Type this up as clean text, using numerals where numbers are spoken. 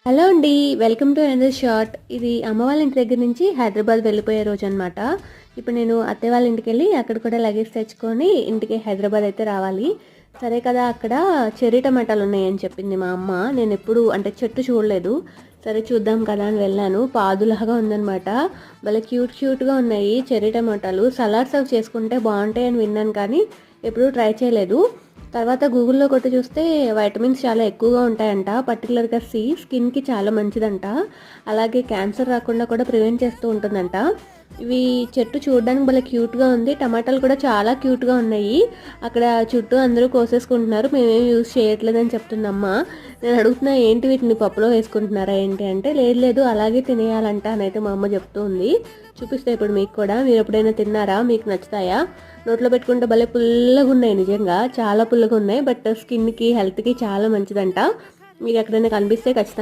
Hello అండి. Welcome to another short. ఇది అమ్మ వాళ్ళ ఇంటి దగ్గర నుంచి హైదరాబాద్ వెళ్ళిపోయే రోజు అనమాట. ఇప్పుడు నేను అత్తయ్య వాళ్ళ ఇంటికి వెళ్ళి అక్కడ కూడా లగేజ్ తెచ్చుకొని ఇంటికి హైదరాబాద్ అయితే రావాలి. సరే కదా, అక్కడ చెర్రీ టమాటాలు ఉన్నాయని చెప్పింది మా అమ్మ. నేను ఎప్పుడు అంటే చెట్టు చూడలేదు. సరే చూద్దాం కదా అని వెళ్ళాను. పాదులాగా ఉందనమాట. భలే క్యూట్గా ఉన్నాయి చెర్రీ టమాటాలు. సలాడ్ సర్వ్ చేసుకుంటే బాగుంటాయని విన్నాను కానీ ఎప్పుడూ ట్రై చేయలేదు. తర్వాత గూగుల్లో కొట్టి చూస్తే వైటమిన్స్ చాలా ఎక్కువగా ఉంటాయంట. పర్టికులర్గా స్కిన్కి చాలా మంచిదంట. అలాగే క్యాన్సర్ రాకుండా కూడా ప్రివెంట్ చేస్తూ ఉంటుందంట. ఇవి చెట్టు చూడడానికి భలే క్యూట్గా ఉంది. టమాటాలు కూడా చాలా క్యూట్గా ఉన్నాయి. అక్కడ చుట్టూ అందరూ కోసేసుకుంటున్నారు. మేమేం యూజ్ చేయట్లేదని చెప్తుందమ్మ. నేను అడుగుతున్నా, ఏంటి వీటిని పప్పులో వేసుకుంటున్నారా ఏంటి అంటే, లేదు అలాగే తినేయాలంట అని అయితే మా అమ్మ చెప్తూ ఉంది. చూపిస్తే ఇప్పుడు మీకు కూడా. మీరు ఎప్పుడైనా తిన్నారా? మీకు నచ్చుతాయా? నోట్లో పెట్టుకుంటే భలే పుల్లగా ఉన్నాయి. నిజంగా చాలా పుల్లగా ఉన్నాయి. బట్ స్కిన్కి హెల్త్కి చాలా మంచిదంట. మీకు ఎక్కడైనా కనిపిస్తే ఖచ్చితంగా